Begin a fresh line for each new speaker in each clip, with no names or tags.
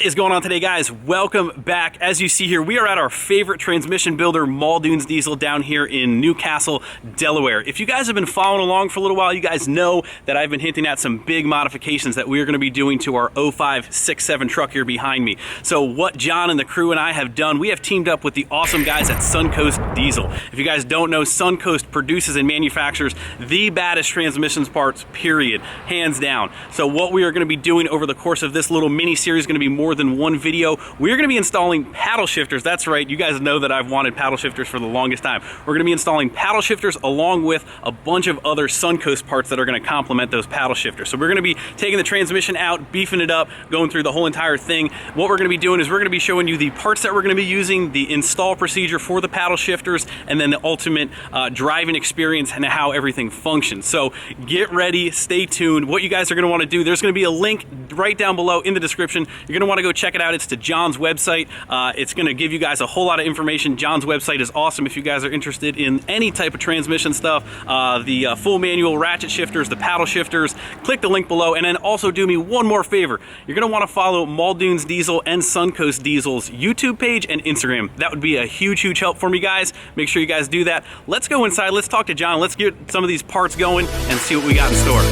is going on today, guys? Welcome back. As you see here, we are at our favorite transmission builder, MULDOON Diesel, down here in Newcastle, Delaware. If you guys have been following along for a little while, you guys know that I've been hinting at some big modifications that we are going to be doing to our 0567 truck here behind me. So what John and the crew and I have done, we have teamed up with the awesome guys at SUNCOAST Diesel. If you guys don't know, SUNCOAST produces and manufactures the baddest transmissions parts, period, hands down. So what we are going to be doing over the course of this little mini series is going to be more than one video. We're going to be installing paddle shifters. That's right, you guys know that I've wanted paddle shifters for the longest time. We're going to be installing paddle shifters along with a bunch of other SUNCOAST parts that are going to complement those paddle shifters. So we're going to be taking the transmission out, beefing it up, going through the whole entire thing. What we're going to be doing is we're going to be showing you the parts that we're going to be using, the install procedure for the paddle shifters, and then the ultimate driving experience and how everything functions. So get ready, stay tuned. What you guys are going to want to do, there's going to be a link right down below in the description. You're going to want to go check it out. It's to John's website. It's going to give you guys a whole lot of information. John's website is awesome if you guys are interested in any type of transmission stuff, the full manual ratchet shifters, the paddle shifters. Click the link below, and then also do me one more favor. You're going to want to follow MULDOON Diesel and SUNCOAST Diesel's YouTube page and Instagram. That would be a huge help for me, guys. Make sure you guys do that. Let's go inside. Let's talk to John. Let's get some of these parts going and see what we got in store.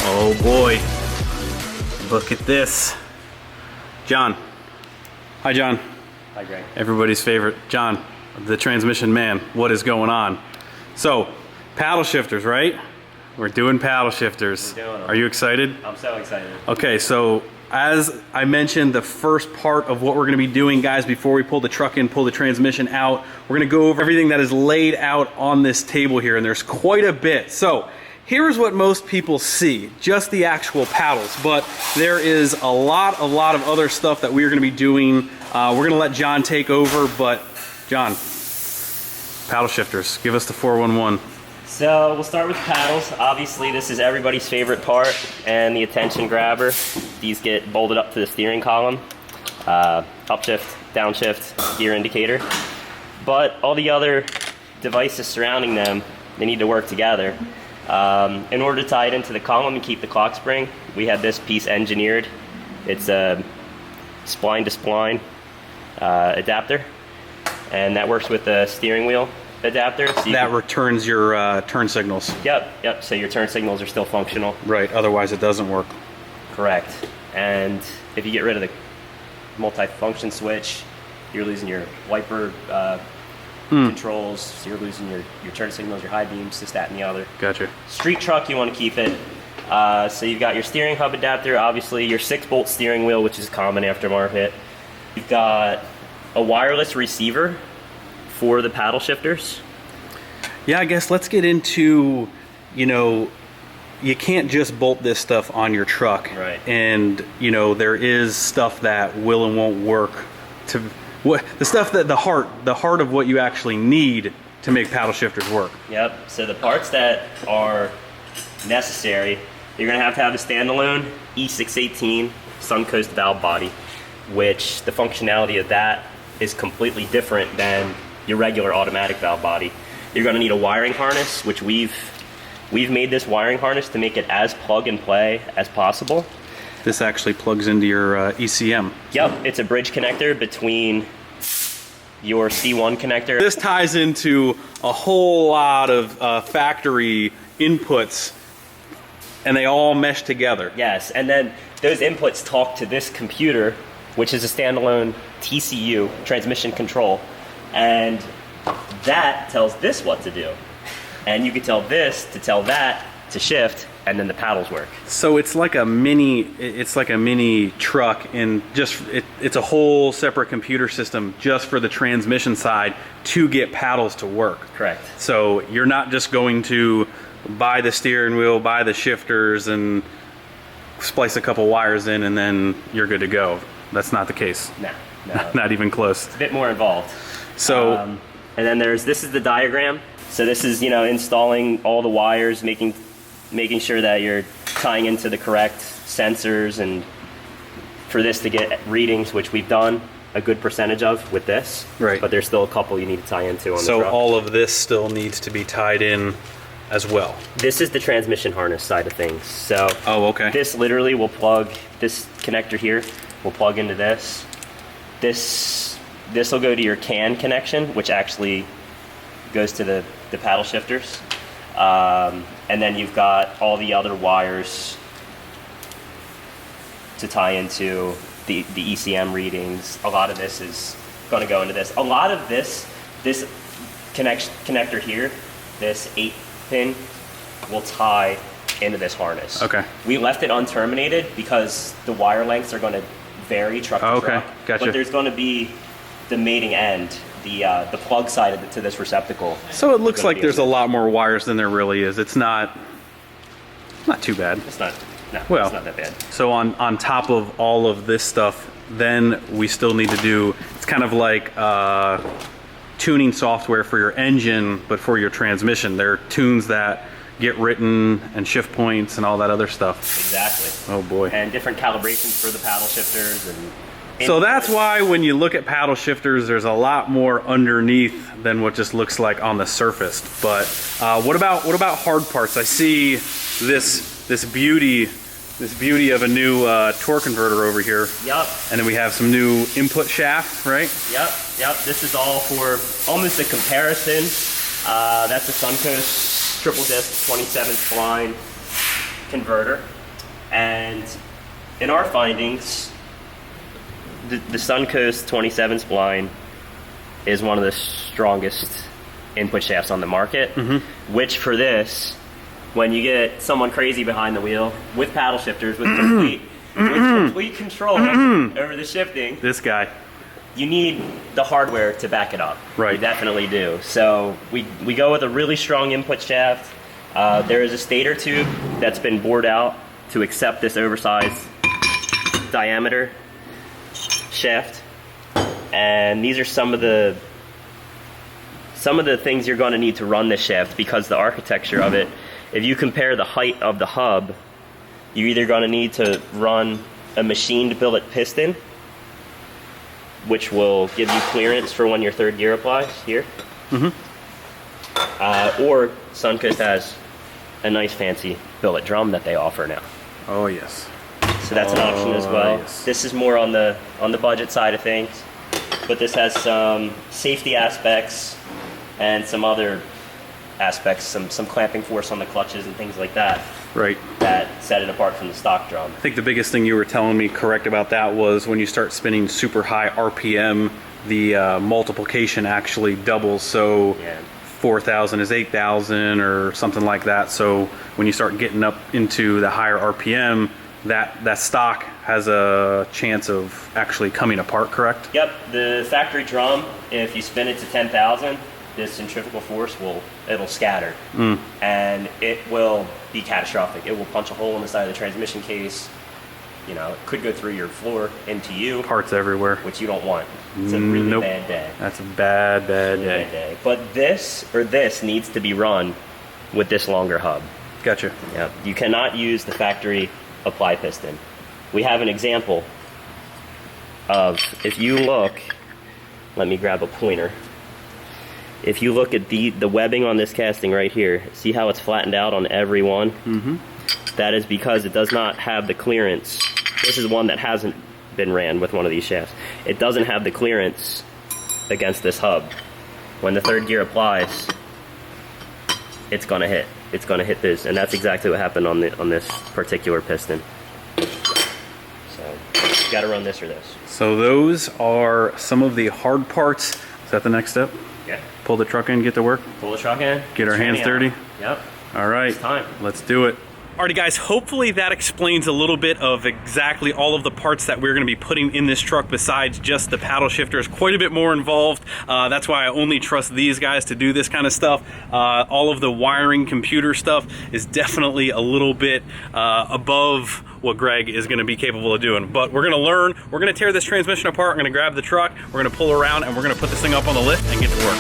Oh boy, look at this. John. Hi, John.
Hi, Greg.
Everybody's favorite, John, the transmission man. What is going on? So, paddle shifters, right? We're doing paddle shifters.
We're doing them.
Are you excited?
I'm so excited.
Okay, so as I mentioned, the first part of what we're going to be doing, guys, before we pull the truck in, pull the transmission out, we're going to go over everything that is laid out on this table here, and there's quite a bit. So, here's what most people see, just the actual paddles, but there is a lot of other stuff that we're going to be doing. We're going to let John take over, but John, paddle shifters, give us the 411.
So we'll start with paddles. Obviously, this is everybody's favorite part and the attention grabber. These get bolted up to the steering column, upshift, downshift, gear indicator. But all the other devices surrounding them, they need to work together. In order to tie it into the column and keep the clock spring, we had this piece engineered. It's a spline to spline adapter, and that works with the steering wheel adapter. So that
returns your turn signals.
Yep, so your turn signals are still functional.
Right, otherwise it doesn't work.
Correct. And if you get rid of the multi-function switch, you're losing your wiper controls, so you're losing your turn signals, your high beams, this, that, and the other.
Gotcha.
Street truck, you want to keep it. So you've got your steering hub adapter, obviously your 6-bolt steering wheel, which is common aftermarket. You've got a wireless receiver for the paddle shifters.
Yeah, I guess let's get into, you know, you can't just bolt this stuff on your truck.
Right.
And, you know, there is stuff that will and won't work to... the stuff that the heart of what you actually need to make paddle shifters work.
Yep, so the parts that are necessary, you're gonna have a standalone E618 SUNCOAST valve body, which the functionality of that is completely different than your regular automatic valve body. You're gonna need a wiring harness, which we've made this wiring harness to make it as plug and play as possible.
This actually plugs into your ECM.
Yep, it's a bridge connector between your C1 connector.
This ties into a whole lot of factory inputs, and they all mesh together.
Yes, and then those inputs talk to this computer, which is a standalone TCU, transmission control, and that tells this what to do. And you can tell this to tell that to shift, and then the paddles work.
So it's like a mini truck, and it's a whole separate computer system just for the transmission side to get paddles to work.
Correct.
So you're not just going to buy the steering wheel, buy the shifters, and splice a couple wires in, and then you're good to go. That's not the case.
No.
Not even close.
It's a bit more involved.
So,
and then this is the diagram. So this is, installing all the wires, making sure that you're tying into the correct sensors, and for this to get readings, which we've done a good percentage of with this.
Right.
But there's still a couple you need to tie into on the truck.
So all of this still needs to be tied in as well.
This is the transmission harness side of things. So
okay.
This literally will plug, this connector here will plug into this. This will go to your CAN connection, which actually goes to the paddle shifters. And then you've got all the other wires to tie into the ECM readings. A lot of this is going to go into this. A lot of this connector here, this 8-pin, will tie into this harness.
Okay.
We left it unterminated because the wire lengths are going to vary truck to truck.
Gotcha.
But there's going to be the mating end, the plug side to this receptacle.
So it looks like there's a lot more wires than there really is. It's not too bad.
It's not. No,
well,
it's not that bad.
So on top of all of this stuff, then we still need to do, it's kind of like tuning software for your engine, but for your transmission. There are tunes that get written and shift points and all that other stuff.
Exactly.
Oh boy.
And different calibrations for the paddle shifters. And
so that's why when you look at paddle shifters, there's a lot more underneath than what just looks like on the surface. But what about hard parts? I see this beauty of a new torque converter over here.
Yep.
And then we have some new input shaft, right?
Yep. This is all for almost a comparison. That's a SUNCOAST triple disc 27 spline converter, and in our findings, the SUNCOAST 27 spline is one of the strongest input shafts on the market. Which for this, when you get someone crazy behind the wheel with paddle shifters, with complete control over the shifting,
this guy,
you need the hardware to back it up.
Right.
You definitely do. So we go with a really strong input shaft. There is a stator tube that's been bored out to accept this oversized diameter shaft. And these are some of the things you're going to need to run this shaft, because the architecture of it, if you compare the height of the hub, you're either going to need to run a machined billet piston, which will give you clearance for when your third gear applies here. Or SUNCOAST has a nice fancy billet drum that they offer now.
Oh yes.
So that's an option as well.
Yes.
This is more on the budget side of things, but this has some safety aspects and some other aspects, some clamping force on the clutches and things like that.
Right.
That set it apart from the stock drum.
I think the biggest thing you were telling me correct about that was when you start spinning super high RPM, the multiplication actually doubles. So 4,000 is 8,000 or something like that. So when you start getting up into the higher RPM, that stock has a chance of actually coming apart, correct?
Yep. The factory drum, if you spin it to 10,000, this centrifugal force it'll scatter, and it will be catastrophic. It will punch a hole in the side of the transmission case. It could go through your floor into you.
Parts everywhere,
which you don't want. It's a really bad day.
That's a bad day.
But this needs to be run with this longer hub.
Gotcha.
Yeah. You cannot use the factory apply piston. We have an example of, if you look, let me grab a pointer. If you look at the webbing on this casting right here, see how it's flattened out on every one? That is because it does not have the clearance. This is one that hasn't been ran with one of these shafts. It doesn't have the clearance against this hub. When the third gear applies, it's gonna hit. It's gonna hit this, and that's exactly what happened on this particular piston. So you gotta run this or this.
So those are some of the hard parts. Is that the next step?
Yeah.
Pull the truck in, get to work.
Pull the truck in.
Get our hands dirty.
Yep.
All right.
It's time.
Let's do it. Alrighty guys, hopefully that explains a little bit of exactly all of the parts that we're going to be putting in this truck besides just the paddle shifter. Is quite a bit more involved. That's why I only trust these guys to do this kind of stuff. All of the wiring, computer stuff is definitely a little bit above what Greg is going to be capable of doing. But we're going to learn, we're going to tear this transmission apart, we're going to grab the truck, we're going to pull around, and we're going to put this thing up on the lift and get to work.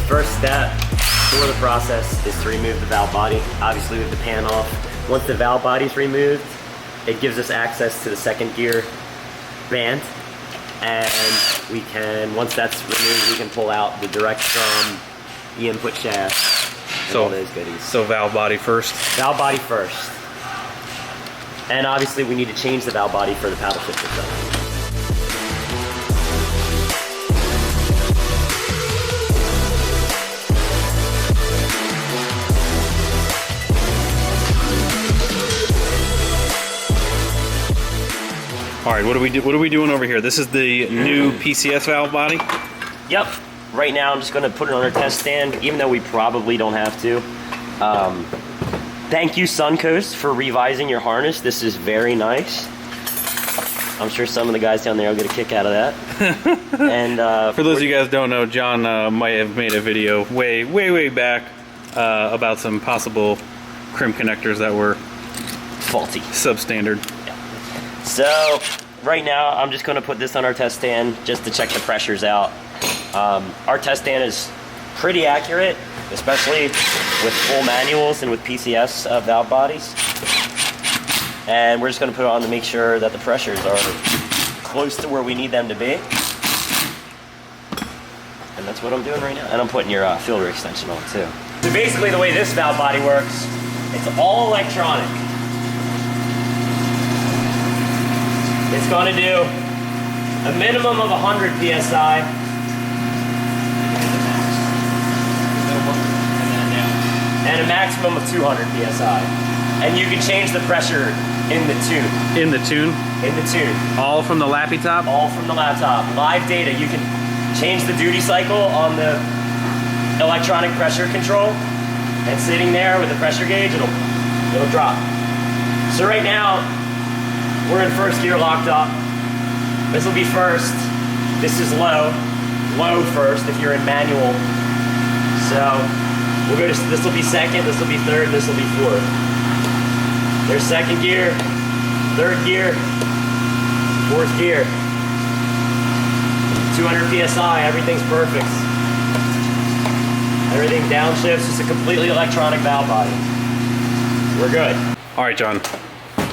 First step for the process is to remove the valve body, obviously with the pan off. Once the valve body is removed, it gives us access to the second gear band, and we can, once that's removed, we can pull out the direct drum, the input shaft, and all those goodies.
So valve body first?
Valve body first. And obviously we need to change the valve body for the paddle shifter itself.
All right, what are we doing over here? This is the new PCS valve body?
Yep. Right now I'm just going to put it on our test stand, even though we probably don't have to. Thank you, SUNCOAST, for revising your harness. This is very nice. I'm sure some of the guys down there will get a kick out of that. And
for those of you guys who don't know, John might have made a video way back about some possible crimp connectors that were
faulty,
substandard.
So right now I'm just going to put this on our test stand just to check the pressures out. Our test stand is pretty accurate, especially with full manuals and with PCS valve bodies. And we're just going to put it on to make sure that the pressures are close to where we need them to be. And that's what I'm doing right now. And I'm putting your filter extension on too. So basically the way this valve body works, it's all electronic. It's going to do a minimum of 100 PSI and a maximum of 200 PSI. And you can change the pressure in the tune.
In the tune?
In the tune.
All from the lappy top?
All from the laptop. Live data. You can change the duty cycle on the electronic pressure control, and sitting there with the pressure gauge, it'll drop. So right now, we're in first gear locked up. This will be first. This is low. Low first if you're in manual. So we'll go to, this will be second, this will be third, this will be fourth. There's second gear, third gear, fourth gear. 200 PSI, everything's perfect. Everything downshifts, just a completely electronic valve body. We're good.
All right, John.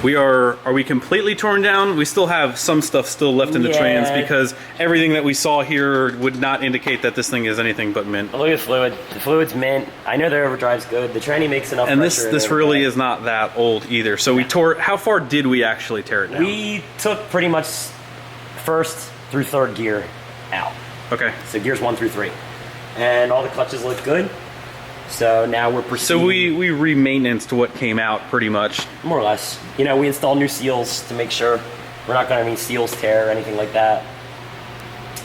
Are we completely torn down? We still have some stuff still left in the trans, because everything that we saw here would not indicate that this thing is anything but mint.
Look at the fluid. The fluid's mint. I know their overdrive's good. The tranny makes enough
and
pressure.
And this really is not that old either. So we tore, how far did we actually tear it down?
We took pretty much first through third gear out.
Okay.
So gears 1 through 3. And all the clutches look good. So now we're proceeding.
So we re-maintenanced what came out pretty much.
More or less. You know, we installed new seals to make sure we're not going to have any seals tear or anything like that.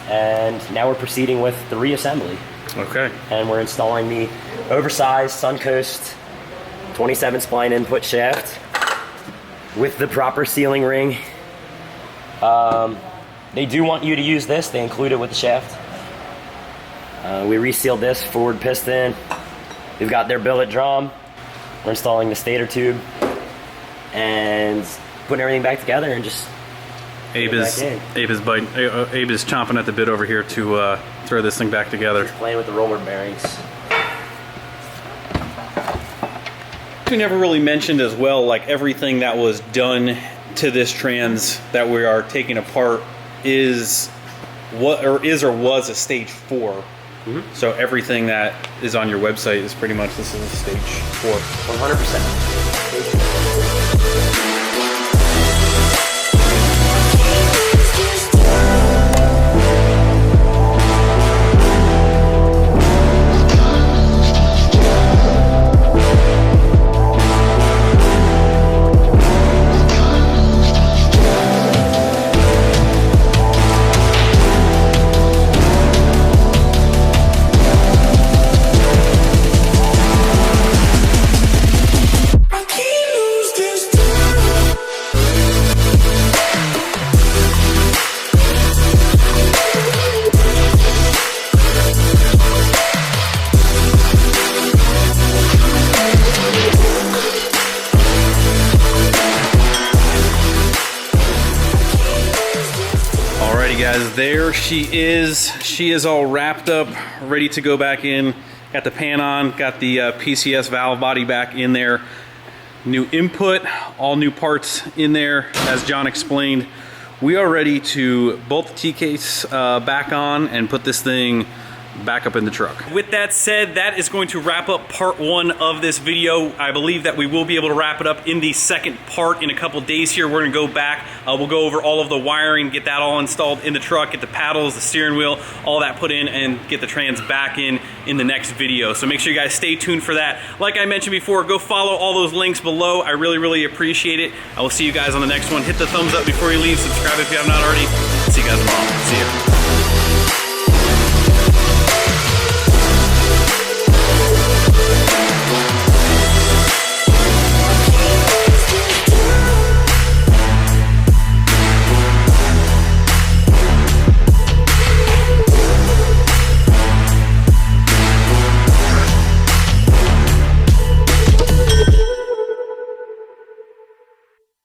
And now we're proceeding with the reassembly.
Okay.
And we're installing the oversized SUNCOAST 27 spline input shaft with the proper sealing ring. They do want you to use this. They include it with the shaft. We resealed this forward piston. We've got their billet drum. We're installing the stator tube and putting everything back together and just
Abe is chomping at the bit over here to throw this thing back together.
Just playing with the roller bearings.
We never really mentioned as well, like everything that was done to this trans that we are taking apart is or was a stage 4. Mm-hmm. So everything that is on your website is pretty much, this is a stage 4.
100%.
Guys, there she is. She is all wrapped up, ready to go back in. Got the pan on, got the PCS valve body back in there. New input, all new parts in there. As John explained, we are ready to bolt the T-case back on and put this thing back up in the truck. With that said, that is going to wrap up part 1 of this video. I believe that we will be able to wrap it up in the second part in a couple days here. We're gonna go back, we'll go over all of the wiring, get that all installed in the truck, get the paddles, the steering wheel, all that put in, and get the trans back in the next video. So make sure you guys stay tuned for that. Like I mentioned before, go follow all those links below. I really appreciate it. I will see you guys on the next one. Hit the thumbs up before you leave, subscribe if you have not already. See you guys tomorrow. See you.